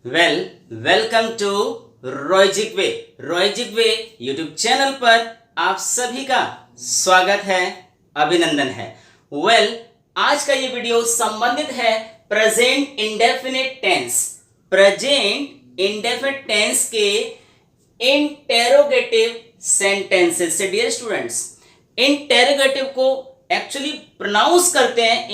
Welcome to रॉयजिक वे YouTube channel पर आप सभी का स्वागत है, अभिनंदन है। आज का ये वीडियो संबंधित है प्रेजेंट इंडेफिनिट टेंस के इंटेरोगेटिव सेंटेंसेस से। डियर स्टूडेंट्स, इंटेरोगेटिव को एक्चुअली प्रोनाउंस करते हैं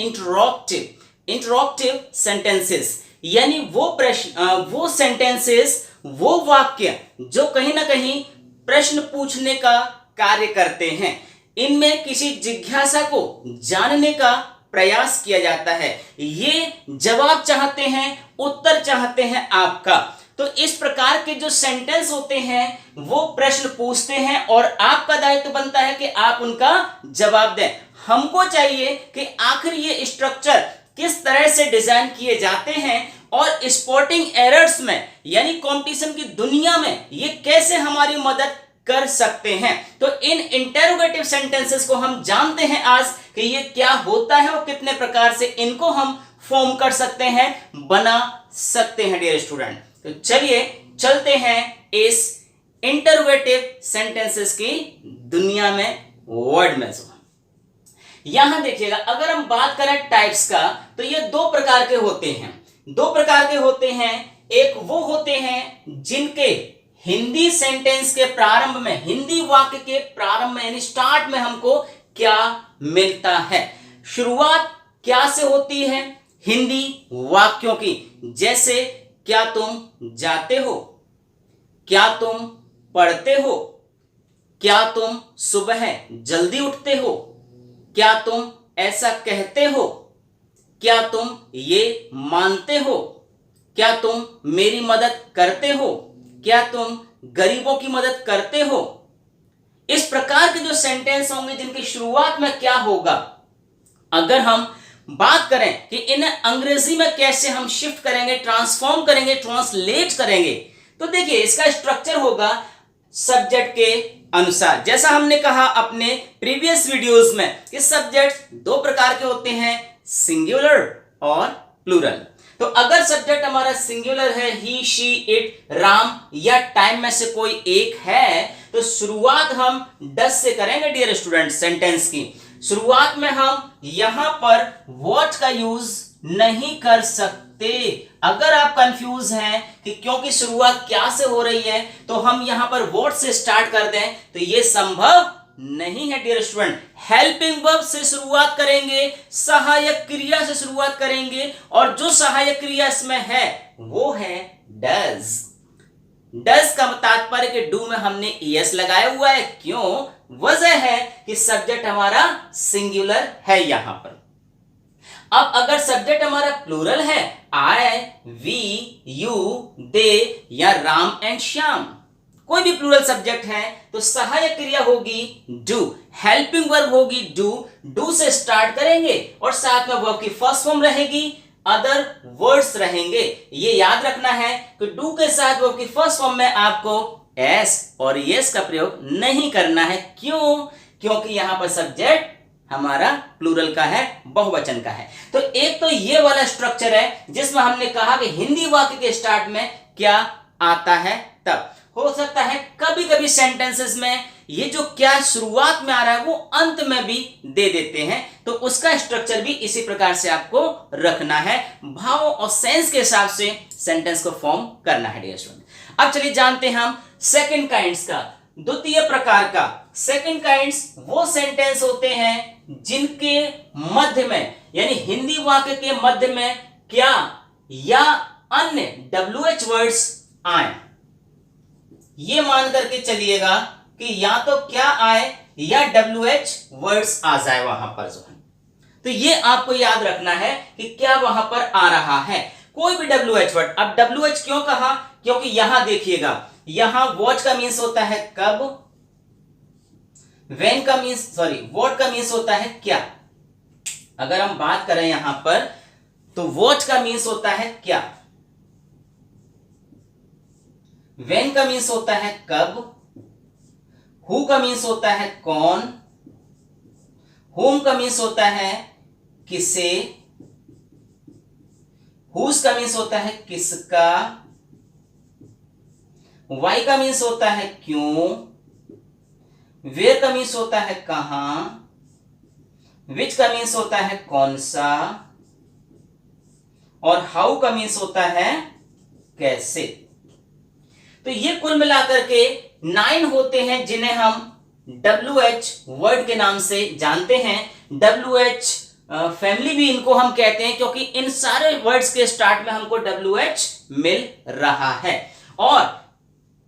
इंटरॉक्टिव सेंटेंसेस, यानी वो प्रश्न, वो सेंटेंसेस, वो वाक्य जो कहीं ना कहीं प्रश्न पूछने का कार्य करते हैं। इनमें किसी जिज्ञासा को जानने का प्रयास किया जाता है। ये जवाब चाहते हैं, उत्तर चाहते हैं आपका। तो इस प्रकार के जो सेंटेंस होते हैं वो प्रश्न पूछते हैं और आपका दायित्व बनता है कि आप उनका जवाब दें। हमको चाहिए कि आखिर ये स्ट्रक्चर किस तरह से डिजाइन किए जाते हैं और स्पॉटिंग एरर्स में, यानी कंपटीशन की दुनिया में ये कैसे हमारी मदद कर सकते हैं। तो इन इंटेरोगेटिव सेंटेंसेस को हम जानते हैं आज कि ये क्या होता है और कितने प्रकार से इनको हम फॉर्म कर सकते हैं, बना सकते हैं। डियर स्टूडेंट, तो चलिए चलते हैं इस इंटेरोगेटिव सेंटेंसेस की दुनिया में, वर्ड में। यहां देखिएगा, अगर हम बात करें टाइप्स का, तो ये दो प्रकार के होते हैं। एक वो होते हैं जिनके हिंदी सेंटेंस के प्रारंभ में, हिंदी वाक्य के प्रारंभ में यानी स्टार्ट में हमको क्या मिलता है। शुरुआत क्या से होती है? हिंदी वाक्यों की, जैसे क्या तुम जाते हो, क्या तुम पढ़ते हो, क्या तुम सुबह जल्दी उठते हो, क्या तुम ऐसा कहते हो, क्या तुम ये मानते हो, क्या तुम मेरी मदद करते हो, क्या तुम गरीबों की मदद करते हो। इस प्रकार के जो सेंटेंस होंगे जिनकी शुरुआत में क्या होगा, अगर हम बात करें कि इन्हें अंग्रेजी में कैसे हम शिफ्ट करेंगे, ट्रांसफॉर्म करेंगे, ट्रांसलेट करेंगे, तो देखिए इसका स्ट्रक्चर होगा सब्जेक्ट के अनुसार। जैसा हमने कहा अपने प्रीवियस वीडियोस में कि सब्जेक्ट दो प्रकार के होते हैं, सिंगुलर और प्लूरल। तो अगर सब्जेक्ट हमारा सिंगुलर है, ही, शी, इट, राम या टाइम में से कोई एक है, तो शुरुआत हम डस से करेंगे। डियर स्टूडेंट, सेंटेंस की शुरुआत में हम यहां पर व्हाट का यूज नहीं कर सकते। अगर आप कंफ्यूज हैं कि क्योंकि शुरुआत क्या से हो रही है तो हम यहां पर व्हाट से स्टार्ट कर दें, तो यह संभव नहीं है। डियर स्टूडेंट, हेल्पिंग वर्ब से शुरुआत करेंगे, सहायक क्रिया से शुरुआत करेंगे, और जो सहायक क्रिया इसमें है वो है डज। डज का तात्पर्य कि डू में हमने एस लगाया हुआ है। क्यों? वजह है कि सब्जेक्ट हमारा सिंगुलर है यहां पर। अब अगर सब्जेक्ट हमारा प्लूरल है, आई, वी, यू, दे या राम एंड श्याम, कोई भी प्लूरल सब्जेक्ट है, तो सहायक क्रिया होगी डू, हेल्पिंग वर्ब होगी डू से स्टार्ट करेंगे और साथ में वर्ब की फर्स्ट फॉर्म रहेगी, अदर वर्ड्स रहेंगे। ये याद रखना है कि डू के साथ वर्ब की फर्स्ट फॉर्म में आपको एस और यस का प्रयोग नहीं करना है। क्यों? क्योंकि यहां पर सब्जेक्ट हमारा प्लूरल का है, बहुवचन का है। तो एक तो ये वाला स्ट्रक्चर है जिसमें हमने कहा कि हिंदी वाक्य के स्टार्ट में क्या आता है। तब हो सकता है कभी कभी सेंटेंसेस में ये जो क्या शुरुआत में आ रहा है वो अंत में भी दे देते हैं, तो उसका स्ट्रक्चर भी इसी प्रकार से आपको रखना है। भाव और सेंस के हिसाब से सेंटेंस को फॉर्म करना है। डियर स्टूडेंट, अब चलिए जानते हैं हम सेकंड काइंड्स का, द्वितीय प्रकार का। सेकंड काइंड्स वो सेंटेंस होते हैं जिनके मध्य में, यानी हिंदी वाक्य के मध्य में क्या या अन्य WH वर्ड्स आए। ये मान करके चलिएगा कि या तो क्या आए या WH वर्ड्स आ जाए वहां पर जो है। तो ये आपको याद रखना है कि क्या वहां पर आ रहा है कोई भी WH वर्ड। अब WH क्यों कहा? क्योंकि यहां देखिएगा, यहां वॉच का मीन्स होता है कब, व्हेन का मीन्स, व्हाट का मीन्स होता है क्या। अगर हम बात करें यहां पर तो वॉच का मीन्स होता है क्या, व्हेन का मीन्स होता है कब, हु का मीन्स होता है कौन, हुम का मीन्स होता है किसे, हुज का मीन्स होता है किसका, वाई का मीन्स होता है क्यों, वेयर का मीन्स होता है कहां, विच का मीन्स होता है कौन सा, और हाउ का मीन्स होता है कैसे। तो ये कुल मिलाकर के 9 होते हैं जिन्हें हम WH वर्ड के नाम से जानते हैं। WH फैमिली भी इनको हम कहते हैं क्योंकि इन सारे वर्ड्स के स्टार्ट में हमको WH मिल रहा है। और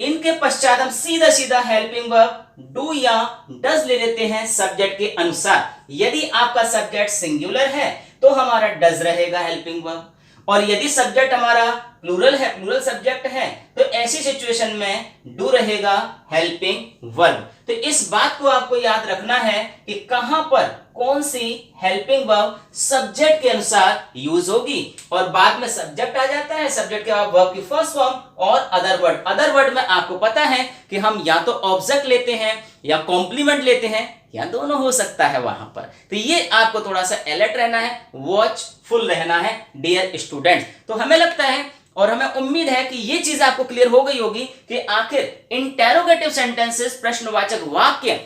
इनके पश्चात हम सीधा सीधा हेल्पिंग वर्ब डू या डज ले लेते हैं सब्जेक्ट के अनुसार। यदि आपका सब्जेक्ट सिंगुलर है तो हमारा डज रहेगा हेल्पिंग वर्ब, और यदि सब्जेक्ट हमारा प्लूरल है, प्लूरल सब्जेक्ट है, तो ऐसी सिचुएशन में डू रहेगा हेल्पिंग वर्ब। तो इस बात को आपको याद रखना है कि कहां पर कौन सी हेल्पिंग वर्ब सब्जेक्ट के अनुसार यूज होगी, और बाद में सब्जेक्ट आ जाता है, सब्जेक्ट के बाद वर्ब की फर्स्ट फॉर्म और अदर वर्ड। अदर वर्ड में आपको पता है कि हम या तो ऑब्जेक्ट लेते हैं या कॉम्प्लीमेंट लेते हैं या दोनों हो सकता है वहां पर। तो ये आपको थोड़ा सा अलर्ट रहना है, वॉचफुल रहना है डियर स्टूडेंट्स। तो हमें लगता है और हमें उम्मीद है कि ये चीज आपको क्लियर हो गई होगी कि आखिर इंटेरोगेटिव सेंटेंसेस प्रश्नवाचक वाक्य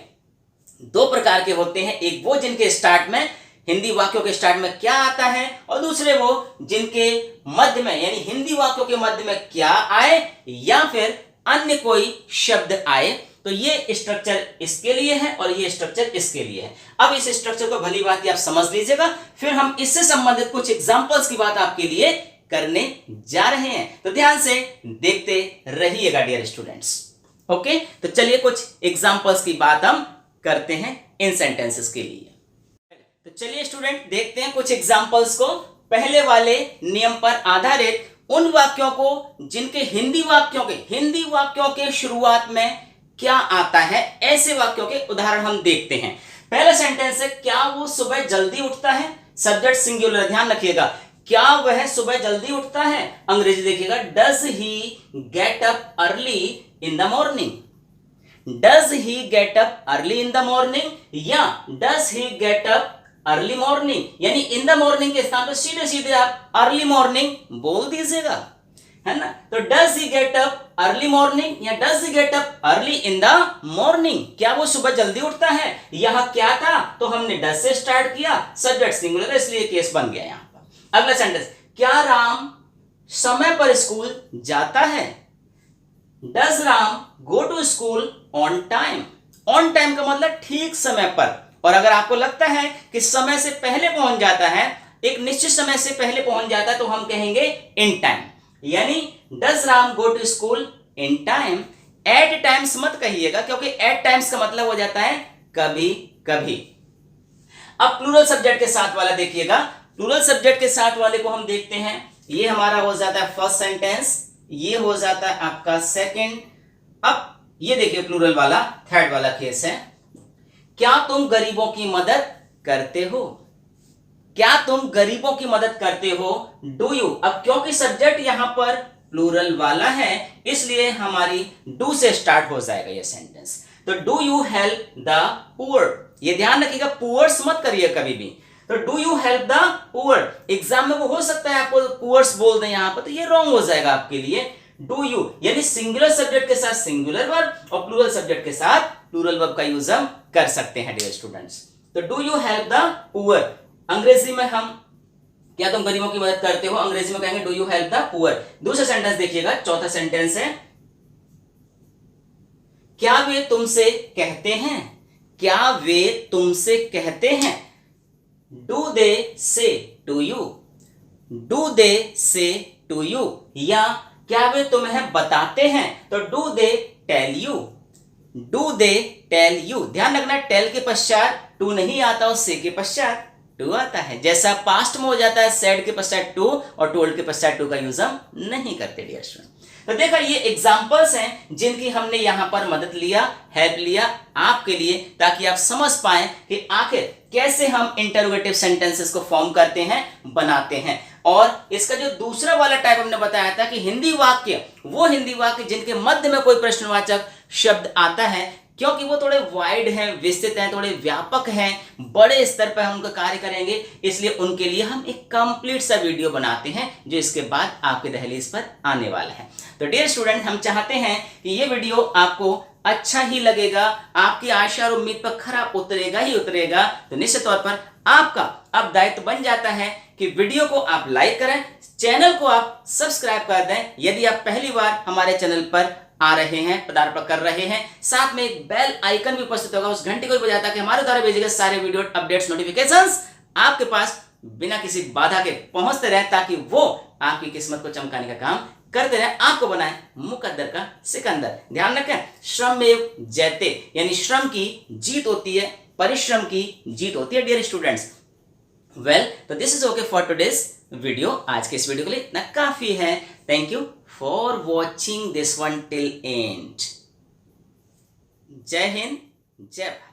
2 प्रकार के होते हैं। एक वो जिनके स्टार्ट में, हिंदी वाक्यों के स्टार्ट में क्या आता है, और दूसरे वो जिनके मध्य में यानी हिंदी वाक्यों के मध्य में क्या आए या फिर अन्य कोई शब्द आए। तो ये स्ट्रक्चर इसके लिए है और ये स्ट्रक्चर इसके लिए है। अब इस स्ट्रक्चर को भली बात आप समझ लीजिएगा, फिर हम इससे संबंधित कुछ एग्जांपल्स की बात आपके लिए करने जा रहे हैं। तो ध्यान से देखते रहिएगा डियर स्टूडेंट्स। ओके, तो चलिए कुछ एग्जांपल्स की बात हम करते हैं इन सेंटेंसेस के लिए। तो चलिए स्टूडेंट देखते हैं कुछ एग्जांपल्स को। पहले वाले नियम पर आधारित उन वाक्यों को जिनके हिंदी वाक्यों के शुरुआत में क्या आता है, ऐसे वाक्यों के उदाहरण हम देखते हैं। पहला सेंटेंस है, क्या वो सुबह जल्दी उठता है। सब्जेक्ट सिंगुलर, ध्यान रखिएगा, क्या वह सुबह जल्दी उठता है। अंग्रेजी देखिएगा, does he get up early in the morning. Does he get up early in the morning या does he get up early morning, यानी इन द मॉर्निंग के स्थान पर सीधे सीधे आप अर्ली मॉर्निंग बोल दीजिएगा, है ना। तो does he get up early morning या does he get up early in the morning, क्या वो सुबह जल्दी उठता है। यहां क्या था, तो हमने डज से स्टार्ट किया, सब्जेक्ट सिंगुलर इसलिए केस बन गया यहां पर। अगला सेंटेंस, क्या राम समय पर स्कूल जाता है। Does Ram go to school on time. On time का मतलब ठीक समय पर, और अगर आपको लगता है कि समय से पहले पहुंच जाता है, एक निश्चित समय से पहले पहुंच जाता है, तो हम कहेंगे इन टाइम, यानी does Ram go to school in time. At times मत कहिएगा क्योंकि एट टाइम्स का मतलब हो जाता है कभी कभी। अब प्लूरल सब्जेक्ट के साथ वाला देखिएगा, प्लूरल सब्जेक्ट के साथ वाले को हम देखते हैं। ये हमारा हो जाता है फर्स्ट सेंटेंस, ये हो जाता है आपका सेकंड। अब ये देखिए प्लूरल वाला थर्ड वाला केस है, क्या तुम गरीबों की मदद करते हो। क्या तुम गरीबों की मदद करते हो, डू यू। अब क्योंकि सब्जेक्ट यहां पर प्लूरल वाला है इसलिए हमारी डू से स्टार्ट हो जाएगा ये सेंटेंस। तो do you help the poor, ये ध्यान रखिएगा, पुअर्स मत करिए कभी भी। तो do you help the poor, exam में वो हो सकता है आपको पुअर्स बोल दें यहां पर, तो ये रॉन्ग हो जाएगा आपके लिए। डू यू यानी सिंगुलर सब्जेक्ट के साथ सिंगुलर वर्ब और प्लूरल सब्जेक्ट के साथ प्लूरल वर्ब का यूज हम कर सकते हैं डियर स्टूडेंट्स। तो do you help the poor, अंग्रेजी में हम क्या तुम गरीबों की मदद करते हो, अंग्रेजी में कहेंगे do you help the poor. दूसरा सेंटेंस देखिएगा, चौथा सेंटेंस है, क्या वे तुमसे कहते हैं। क्या वे तुमसे कहते हैं, डू दे से टू यू। डू दे से टू यू या क्या वे तुम्हें बताते हैं, तो do they tell you. Do they tell you, ध्यान रखना टेल के पश्चात टू नहीं आता और से के पश्चात टू आता है। जैसा पास्ट में हो जाता है सेड के पश्चात टू और टोल्ड के पश्चात टू का यूज हम नहीं करते डियर स्टूडेंट। तो देखा ये एग्जांपल्स हैं जिनकी हमने यहां पर मदद लिया, हेल्प लिया आपके लिए, ताकि आप समझ पाएं कि आखिर कैसे हम इंटरोगेटिव सेंटेंसेस को फॉर्म करते हैं, बनाते हैं। और इसका जो दूसरा वाला टाइप हमने बताया था कि हिंदी वाक्य, वो हिंदी वाक्य जिनके मध्य में कोई प्रश्नवाचक शब्द आता है, क्योंकि वो थोड़े वाइड हैं, विस्तृत हैं, थोड़े व्यापक हैं, बड़े स्तर पर हम उनका कार्य करेंगे, इसलिए उनके लिए हम एक कंप्लीट सा वीडियो बनाते हैं जो इसके बाद आपके दहलीज पर आने वाला है। तो डियर स्टूडेंट, हम चाहते हैं कि ये वीडियो आपको अच्छा ही लगेगा, आपकी आशा और उम्मीद पर खरा उतरेगा ही उतरेगा। तो निश्चित तौर पर आपका अब दायित्व बन जाता है कि वीडियो को आप लाइक करें, चैनल को आप सब्सक्राइब कर दें यदि आप पहली बार हमारे चैनल पर आ रहे हैं, पदार्पण कर रहे हैं। साथ में एक बेल आइकन भी उपस्थित होगा, उस घंटी को भी बजाता कि हमारे द्वारा भेजे गए सारे वीडियो अपडेट्स नोटिफिकेशंस आपके पास बिना किसी बाधा के पहुंचते रहे, ताकि वो आपकी किस्मत को चमकाने का काम करते रहे, आपको बनाए मुकद्दर का सिकंदर। ध्यान रखें, श्रमेव जयते, यानी श्रम की जीत होती है, परिश्रम की जीत होती है डियर स्टूडेंट्स। वेल, तो this is okay for today's video. आज के इस वीडियो के लिए इतना काफी है। Thank you for watching this one till and. जय हिंद, जय भारत।